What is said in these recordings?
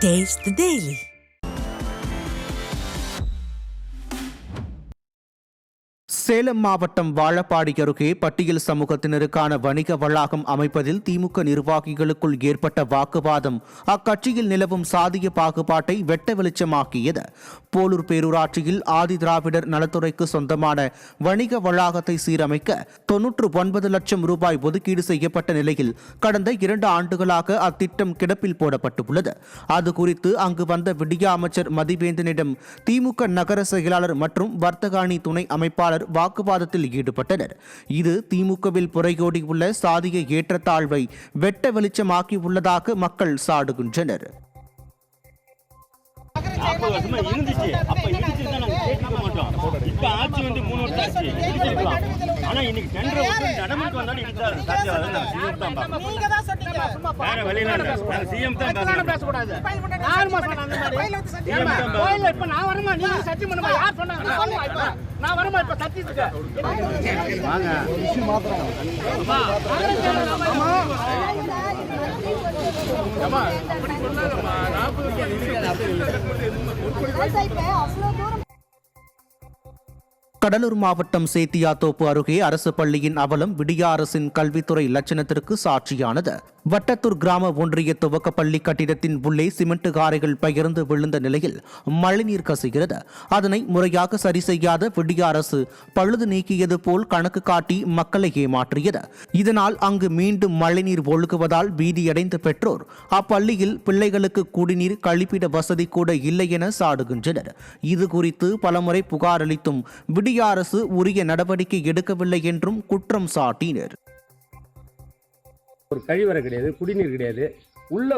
Taste the Daily. Salem மாவட்டம் வாழப்பாடி அருகே பட்டியல் சமூகத்தினருக்கான வணிக வளாகம் அமைப்பதில் திமுக நிர்வாகிகளுக்குள் ஏற்பட்ட வாக்குவாதம் அக்கட்சியில் நிலவும் சாதிய பாகுபாட்டை வெட்ட வெளிச்சமாக்கியது. போலூர் பேரூராட்சியில் ஆதி திராவிடர் நலத்துறைக்கு சொந்தமான வணிக வளாகத்தை சீரமைக்க 99 லட்சம் ரூபாய் ஒதுக்கீடு செய்யப்பட்ட நிலையில் கடந்த 2 ஆண்டுகளாக அத்திட்டம் கிடப்பில் போடப்பட்டுள்ளது. அது குறித்து அங்கு வந்த விடியா அமைச்சர் மதிவேந்தனிடம் திமுக நகர செயலாளர் மற்றும் வர்த்தக அணி துணை அமைப்பாளர் வாக்குவாதத்தில் ஈடுபட்டனர். இது திமுகவில் புரையோடியுள்ள சாதிய ஏற்றத்தாழ்வை வெட்ட வெளிச்சமாக்கி உள்ளதாக மக்கள் சாடுகின்றனர். கடலூர் மாவட்டம் சேத்தியாத்தோப்பு அருகே அரசு பள்ளியின் அவலம் விடியா அரசின் கல்வித்துறை லட்சணத்திற்கு சாட்சியானது. வட்டத்தூர் கிராம ஒன்றிய துவக்கப்பள்ளி கட்டிடத்தின் உள்ளே சிமெண்ட் காரைகள் பகிர்ந்து விழுந்த நிலையில் மழைநீர் கசிகிறது. அதனை முறையாக சரி செய்யாத விடியா அரசு பழுது நீக்கியது போல் கணக்கு காட்டி மக்களை ஏமாற்றியது. இதனால் அங்கு மீண்டும் மழைநீர் ஒழுகுவதால் பீதியடைந்த பெற்றோர் அப்பள்ளியில் பிள்ளைகளுக்கு குடிநீர் கழிப்பிட வசதி கூட இல்லை என சாடுகின்றனர். இது குறித்து பலமுறை புகார் அளித்தும் விடியா அரசு உரிய நடவடிக்கை எடுக்கவில்லை என்றும் குற்றம் சாட்டினர். ஒரு கழிவறை கிடையாது, குடிநீர் கிடையாது. உள்ளே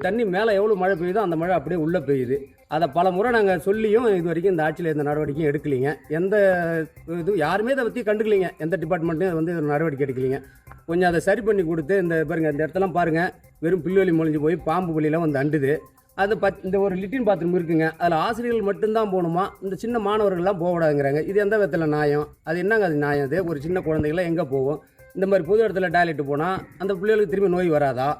தண்ணி மேலே எவ்வளோ மழை பெய்யுதோ அந்த மழை அப்படியே உள்ளே பெய்யுது. அதை பல முறை நாங்கள் சொல்லியும் இது வரைக்கும் இந்த ஆட்சியில் எந்த நடவடிக்கையும் எடுக்கலைங்க. எந்த இது யாருமே இதை பற்றி கண்டுக்கலைங்க. எந்த டிபார்ட்மெண்ட்டும் நடவடிக்கை எடுக்கலைங்க. கொஞ்சம் அதை சரி பண்ணி கொடுத்து இந்த பாருங்கள், இந்த இடத்தெல்லாம் பாருங்கள், வெறும் புல்வெளி முழிஞ்சு போய் பாம்பு புள்ளிலாம் அண்டுது. அது இந்த ஒரு லிட்டின் பாத்ரூம் இருக்குங்க, அதில் ஆசிரியர்கள் மட்டும்தான் போகணுமா, இந்த சின்ன மாணவர்கள்லாம் போகக்கூடாதுங்கிறாங்க. இது எந்த விதத்தில் நியாயம்? அது என்னங்க அது நியாயம்? அது ஒரு சின்ன குழந்தைகளாம் எங்கே போகும்? இந்த மாதிரி பொது இடத்துல டாய்லெட் போனால் அந்த பிள்ளைகளுக்கு திரும்பி நோய் வராதா?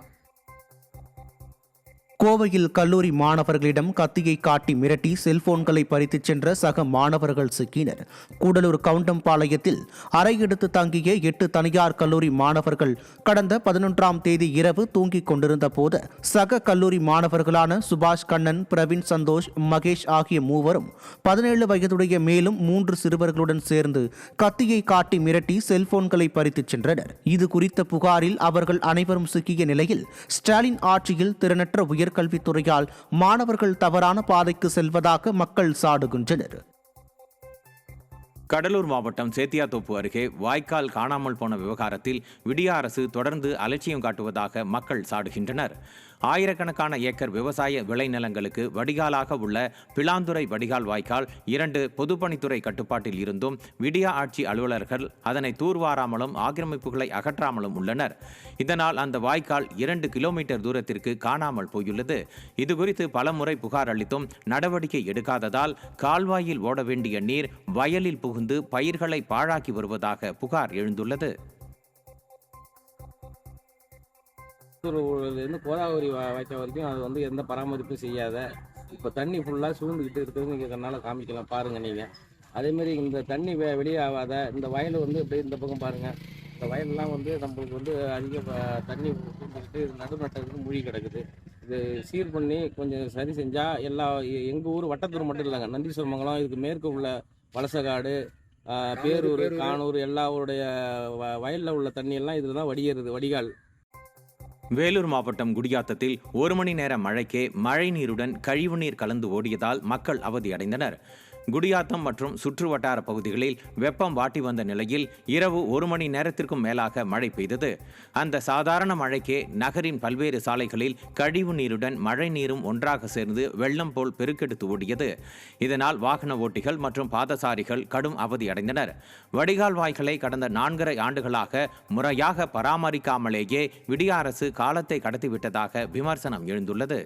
கோவையில் கல்லூரி மாணவர்களிடம் கத்தியை காட்டி மிரட்டி செல்போன்களை பறித்துச் சென்ற சக மாணவர்கள் சிக்கினர். கூடலூர் கவுண்டம்பாளையத்தில் அறை எடுத்து தங்கிய 8 தனியார் கல்லூரி மாணவர்கள் கடந்த 11ஆம் தேதி இரவு தூங்கிக் கொண்டிருந்த போது சக கல்லூரி மாணவர்களான சுபாஷ் கண்ணன், பிரவீன் சந்தோஷ், மகேஷ் ஆகிய மூவரும் 17 வயதுடைய மேலும் 3 சிறுவர்களுடன் சேர்ந்து கத்தியை காட்டி மிரட்டி செல்போன்களை பறித்துச் சென்றனர். இது குறித்த புகாரில் அவர்கள் அனைவரும் சிக்கிய நிலையில் ஸ்டாலின் ஆட்சியில் திறனற்ற கல்வித்துறையால் மாணவர்கள் தவறான பாதைக்கு செல்வதாக மக்கள் சாடுகின்றனர். கடலூர் மாவட்டம் சேத்தியாத்தோப்பு அருகே வாய்க்கால் காணாமல் போன விவகாரத்தில் விடியா அரசு தொடர்ந்து அலட்சியம் காட்டுவதாக மக்கள் சாடுகின்றனர். ஆயிரக்கணக்கான ஏக்கர் விவசாய விளைநிலங்களுக்கு வடிகாலாக உள்ள பிளாந்துறை வடிகால் வாய்க்கால் 2 பொதுப்பணித்துறை கட்டுப்பாட்டில் இருந்தும் விடியா ஆட்சி அலுவலர்கள் அதனை தூர்வாராமலும் ஆக்கிரமிப்புகளை அகற்றாமலும் உள்ளனர். இதனால் அந்த வாய்க்கால் 2 கிலோமீட்டர் தூரத்திற்கு காணாமல் போயுள்ளது. இதுகுறித்து பலமுறை புகார் அளித்தும் நடவடிக்கை எடுக்காததால் கால்வாயில் ஓட வேண்டிய நீர் வயலில் புகுந்து பயிர்களை பாழாக்கி வருவதாக புகார் எழுந்துள்ளது. கோதாவரி வாய்க்கால் வரைக்கும் அது எந்த பராமரிப்பும் செய்யாத இப்போ தண்ணி ஃபுல்லாக சூழ்ந்துக்கிட்டு இருக்கிறதுனால காமிக்கலாம் பாருங்கள் நீங்கள். அதேமாரி இந்த தண்ணி வெளியே ஆகாத இந்த வயல் அப்படியே இந்த பக்கம் பாருங்கள். இந்த வயல்லாம் நம்மளுக்கு அதிக தண்ணி சூழ்ந்துக்கிட்டு நடுநட்டத்துக்கு மூழ்கி கிடக்குது. இது சீர் பண்ணி கொஞ்சம் சரி செஞ்சால் எங்கள் ஊர் வட்டத்தூர் மட்டும் இல்லைங்க, நந்தீஸ்வரமங்கலம், இதுக்கு மேற்கு உள்ள வலசகாடு, பேரூர், கானூர் எல்லாருடைய வயலில் உள்ள தண்ணியெல்லாம் இதில் தான் வடிகிறது, வடிகால். வேலூர் மாவட்டம் குடியாத்தத்தில் 1 மணி நேர மழைக்கே மழை நீருடன் கழிவுநீர் கலந்து ஓடியதால் மக்கள் அவதியடைந்தனர். குடியாத்தம் மற்றும் சுற்று வட்டார பகுதிகளில் வெப்பம் வாட்டி வந்த நிலையில் இரவு 1 மணி நேரத்திற்கும் மேலாக மழை பெய்தது. அந்த சாதாரண மழைக்கே நகரின் பல்வேறு சாலைகளில் கழிவு நீருடன் மழை நீரும் ஒன்றாக சேர்ந்து வெள்ளம் போல் பெருக்கெடுத்து ஓடியது. இதனால் வாகன ஓட்டிகள் மற்றும் பாதசாரிகள் கடும் அவதியடைந்தனர். வடிகால் வாய்களை கடந்த 4.5 ஆண்டுகளாக முறையாக பராமரிக்காமலேயே விடியா அரசு காலத்தை கடத்திவிட்டதாக விமர்சனம் எழுந்துள்ளது.